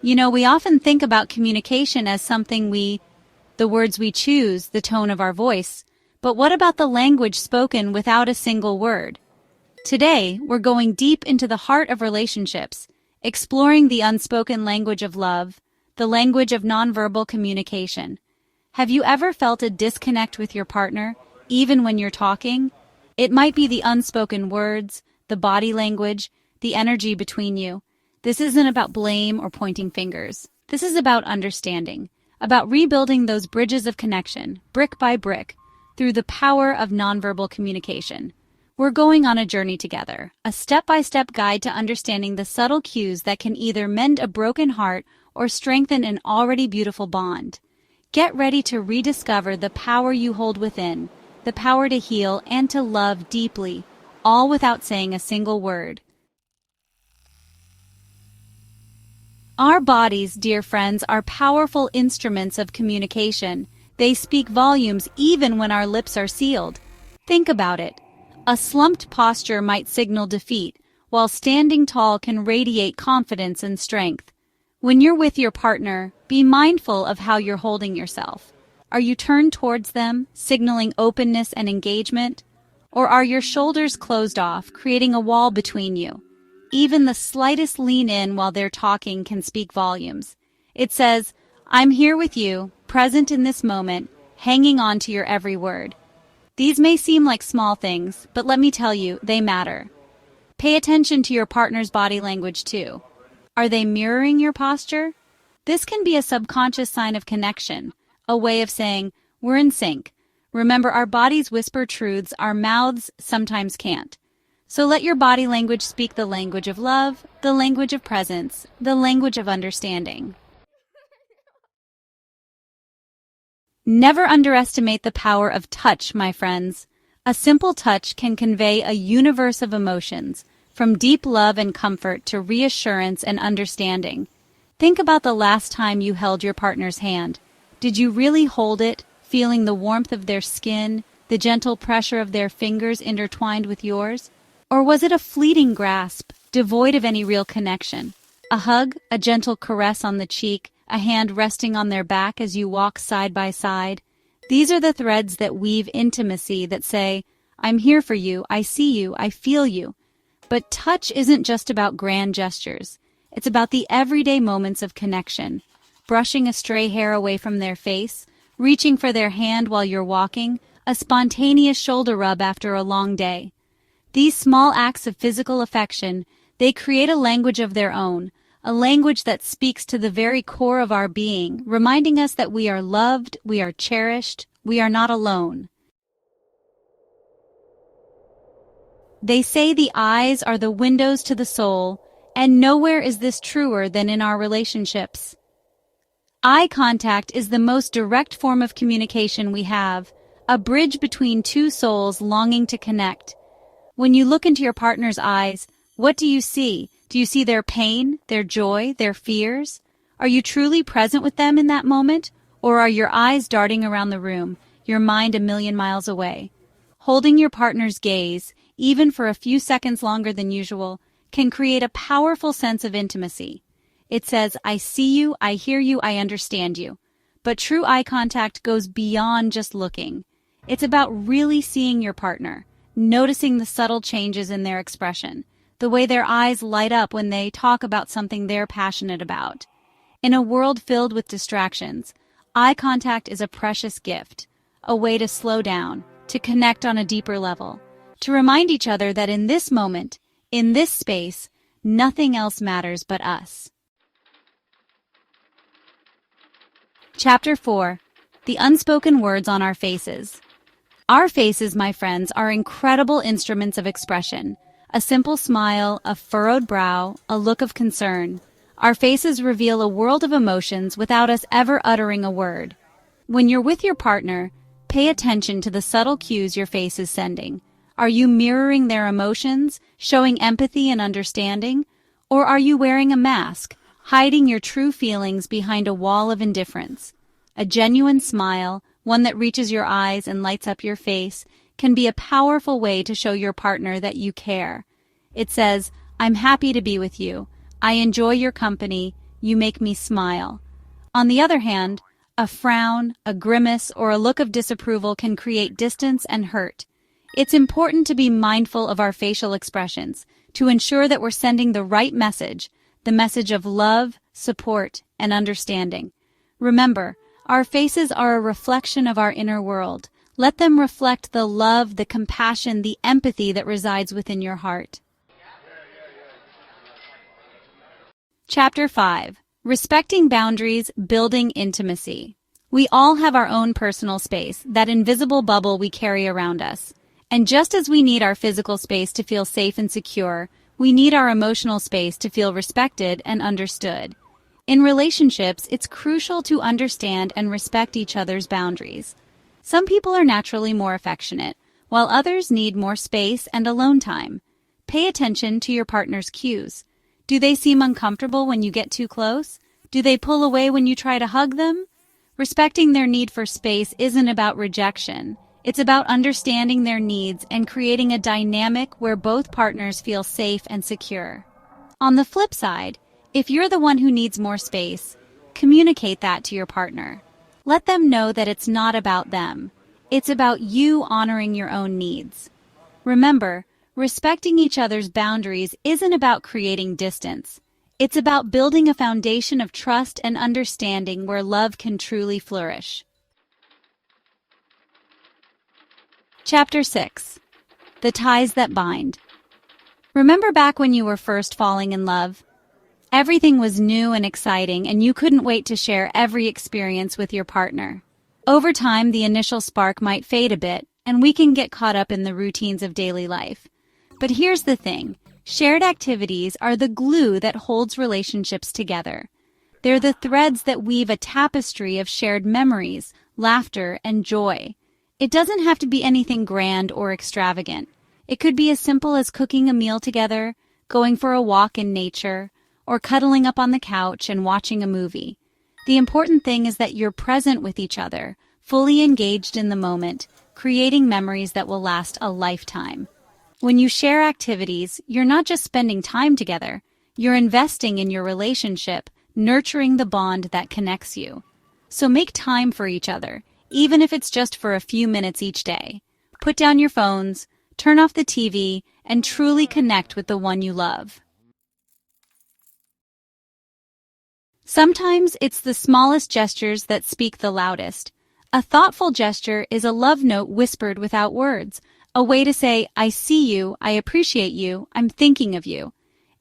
We often think about communication as the words we choose, the tone of our voice. But what about the language spoken without a single word? Today, we're going deep into the heart of relationships, exploring the unspoken language of love, the language of nonverbal communication. Have you ever felt a disconnect with your partner, even when you're talking? It might be the unspoken words, the body language, the energy between you. This isn't about blame or pointing fingers. This is about understanding, about rebuilding those bridges of connection, brick by brick, through the power of nonverbal communication. We're going on a journey together, a step-by-step guide to understanding the subtle cues that can either mend a broken heart or strengthen an already beautiful bond. Get ready to rediscover the power you hold within, the power to heal and to love deeply, all without saying a single word. Our bodies, dear friends, are powerful instruments of communication. They speak volumes even when our lips are sealed. Think about it. A slumped posture might signal defeat, while standing tall can radiate confidence and strength. When you're with your partner, be mindful of how you're holding yourself. Are you turned towards them, signaling openness and engagement? Or are your shoulders closed off, creating a wall between you? Even the slightest lean in while they're talking can speak volumes. It says, "I'm here with you, present in this moment, hanging on to your every word." These may seem like small things, but let me tell you, they matter. Pay attention to your partner's body language too. Are they mirroring your posture? This can be a subconscious sign of connection, a way of saying, we're in sync. Remember, our bodies whisper truths our mouths sometimes can't. So let your body language speak the language of love, the language of presence, the language of understanding. Never underestimate the power of touch, my friends. A simple touch can convey a universe of emotions, from deep love and comfort to reassurance and understanding. Think about the last time you held your partner's hand. Did you really hold it, feeling the warmth of their skin, the gentle pressure of their fingers intertwined with yours? Or was it a fleeting grasp, devoid of any real connection? A hug, a gentle caress on the cheek, a hand resting on their back as you walk side by side. These are the threads that weave intimacy, that say, I'm here for you, I see you, I feel you. But touch isn't just about grand gestures. It's about the everyday moments of connection. Brushing a stray hair away from their face, reaching for their hand while you're walking, a spontaneous shoulder rub after a long day. These small acts of physical affection, they create a language of their own, a language that speaks to the very core of our being, reminding us that we are loved, we are cherished, we are not alone. They say the eyes are the windows to the soul, and nowhere is this truer than in our relationships. Eye contact is the most direct form of communication we have, a bridge between two souls longing to connect. When you look into your partner's eyes, what do you see? Do you see their pain, their joy, their fears? Are you truly present with them in that moment? Or are your eyes darting around the room, your mind a million miles away? Holding your partner's gaze, even for a few seconds longer than usual, can create a powerful sense of intimacy. It says, I see you, I hear you, I understand you. But true eye contact goes beyond just looking. It's about really seeing your partner, noticing the subtle changes in their expression, the way their eyes light up when they talk about something they're passionate about. In a world filled with distractions, eye contact is a precious gift, a way to slow down, to connect on a deeper level, to remind each other that in this moment, in this space, nothing else matters but us. Chapter 4. The Unspoken Words on Our Faces. Our faces, my friends, are incredible instruments of expression. A simple smile, a furrowed brow, a look of concern. Our faces reveal a world of emotions without us ever uttering a word. When you're with your partner, pay attention to the subtle cues your face is sending. Are you mirroring their emotions, showing empathy and understanding? Or are you wearing a mask, hiding your true feelings behind a wall of indifference? A genuine smile, one that reaches your eyes and lights up your face, can be a powerful way to show your partner that you care. It says, I'm happy to be with you. I enjoy your company. "You make me smile." On the other hand, a frown, a grimace, or a look of disapproval can create distance and hurt. It's important to be mindful of our facial expressions to ensure that we're sending the right message, the message of love, support, and understanding. Remember, our faces are a reflection of our inner world. Let them reflect the love, the compassion, the empathy that resides within your heart. Chapter 5. Respecting Boundaries, Building Intimacy. We all have our own personal space, that invisible bubble we carry around us. And just as we need our physical space to feel safe and secure, we need our emotional space to feel respected and understood. In relationships, it's crucial to understand and respect each other's boundaries. Some people are naturally more affectionate, while others need more space and alone time. Pay attention to your partner's cues. Do they seem uncomfortable when you get too close? Do they pull away when you try to hug them? Respecting their need for space isn't about rejection. It's about understanding their needs and creating a dynamic where both partners feel safe and secure. On the flip side, if you're the one who needs more space, communicate that to your partner. Let them know that it's not about them. It's about you honoring your own needs. Remember, respecting each other's boundaries isn't about creating distance. It's about building a foundation of trust and understanding where love can truly flourish. Chapter 6. The Ties That Bind. Remember back when you were first falling in love? Everything was new and exciting, and you couldn't wait to share every experience with your partner. Over time, the initial spark might fade a bit, and we can get caught up in the routines of daily life. But here's the thing. Shared activities are the glue that holds relationships together. They're the threads that weave a tapestry of shared memories, laughter, and joy. It doesn't have to be anything grand or extravagant. It could be as simple as cooking a meal together, going for a walk in nature, or cuddling up on the couch and watching a movie. The important thing is that you're present with each other, fully engaged in the moment, creating memories that will last a lifetime. When you share activities, you're not just spending time together, you're investing in your relationship, nurturing the bond that connects you. So make time for each other, even if it's just for a few minutes each day. Put down your phones, turn off the TV, and truly connect with the one you love. Sometimes it's the smallest gestures that speak the loudest. A thoughtful gesture is a love note whispered without words, a way to say, "I see you, I appreciate you, I'm thinking of you."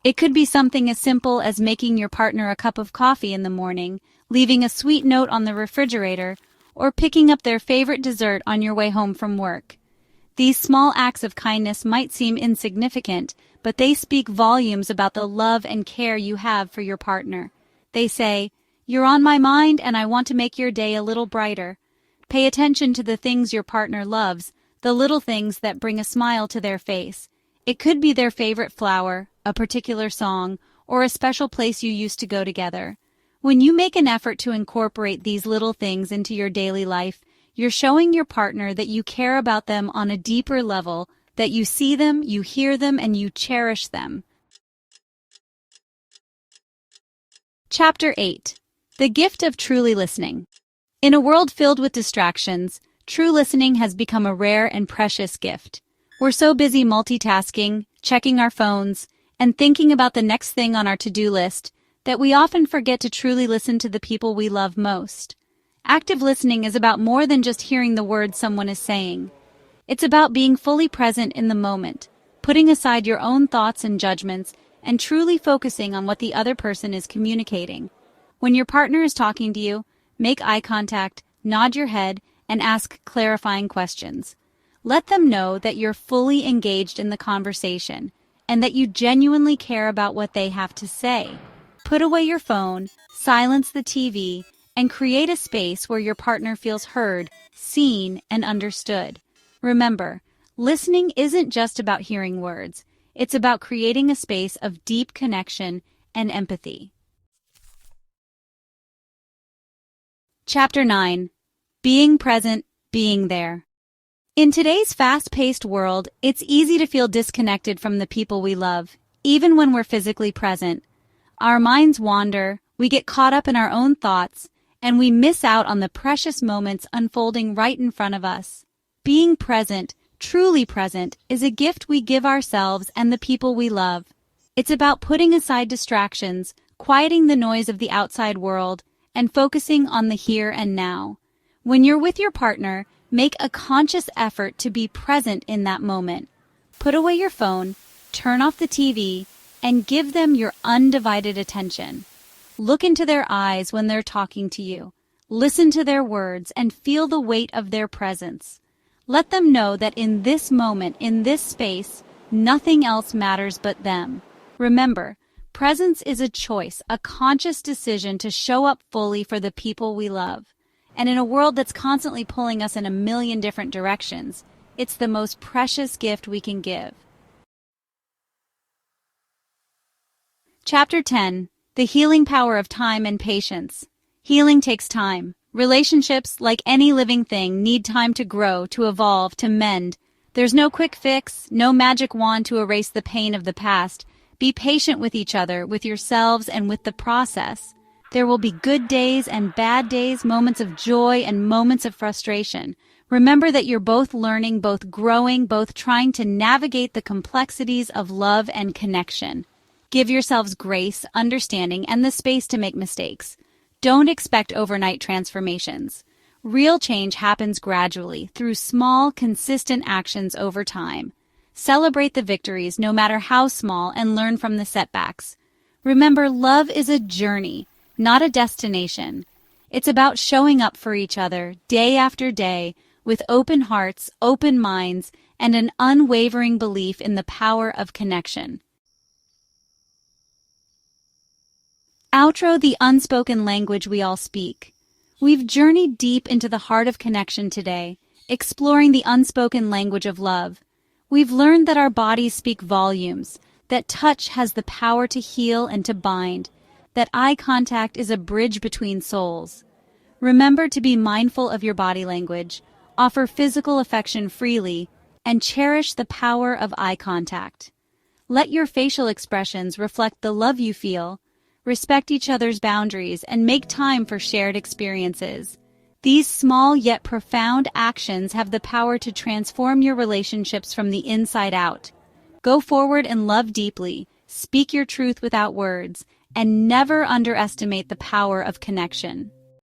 It could be something as simple as making your partner a cup of coffee in the morning, leaving a sweet note on the refrigerator, or picking up their favorite dessert on your way home from work. These small acts of kindness might seem insignificant, but they speak volumes about the love and care you have for your partner. They say, "You're on my mind and I want to make your day a little brighter." Pay attention to the things your partner loves, the little things that bring a smile to their face. It could be their favorite flower, a particular song, or a special place you used to go together. When you make an effort to incorporate these little things into your daily life, you're showing your partner that you care about them on a deeper level, that you see them, you hear them, and you cherish them. Chapter 8. The Gift of Truly Listening. In a world filled with distractions, true listening has become a rare and precious gift. We're so busy multitasking, checking our phones, and thinking about the next thing on our to-do list that we often forget to truly listen to the people we love most. Active listening is about more than just hearing the words someone is saying. It's about being fully present in the moment, putting aside your own thoughts and judgments, and truly focusing on what the other person is communicating. When your partner is talking to you, make eye contact, nod your head, and ask clarifying questions. Let them know that you're fully engaged in the conversation and that you genuinely care about what they have to say. Put away your phone, silence the TV, and create a space where your partner feels heard, seen, and understood. Remember, listening isn't just about hearing words. It's about creating a space of deep connection and empathy. Chapter 9. Being Present, Being There. In today's fast-paced world, it's easy to feel disconnected from the people we love, even when we're physically present. Our minds wander, We get caught up in our own thoughts, and we miss out on the precious moments unfolding right in front of us. Being present, truly present, is a gift we give ourselves and the people we love. It's about putting aside distractions, quieting the noise of the outside world, and focusing on the here and now. When you're with your partner, make a conscious effort to be present in that moment. Put away your phone, turn off the TV, and give them your undivided attention. Look into their eyes when they're talking to you. Listen to their words and feel the weight of their presence. Let them know that in this moment, in this space, nothing else matters but them. Remember, presence is a choice, a conscious decision to show up fully for the people we love. And in a world that's constantly pulling us in a million different directions, it's the most precious gift we can give. Chapter 10. The Healing Power of Time and Patience. Healing takes time. Relationships, like any living thing, need time to grow, to evolve, to mend. There's no quick fix, no magic wand to erase the pain of the past. Be patient with each other, with yourselves, and with the process. There will be good days and bad days, moments of joy and moments of frustration. Remember that you're both learning, both growing, both trying to navigate the complexities of love and connection. Give yourselves grace, understanding, and the space to make mistakes. Don't expect overnight transformations. Real change happens gradually, through small, consistent actions over time. Celebrate the victories, no matter how small, and learn from the setbacks. Remember, love is a journey, not a destination. It's about showing up for each other, day after day, with open hearts, open minds, and an unwavering belief in the power of connection. Outro: the unspoken language we all speak. We've journeyed deep into the heart of connection today, exploring the unspoken language of love. We've learned that our bodies speak volumes, that touch has the power to heal and to bind, that eye contact is a bridge between souls. Remember to be mindful of your body language, offer physical affection freely, and cherish the power of eye contact. Let your facial expressions reflect the love you feel. Respect each other's boundaries and make time for shared experiences. These small yet profound actions have the power to transform your relationships from the inside out. Go forward and love deeply, speak your truth without words, and never underestimate the power of connection.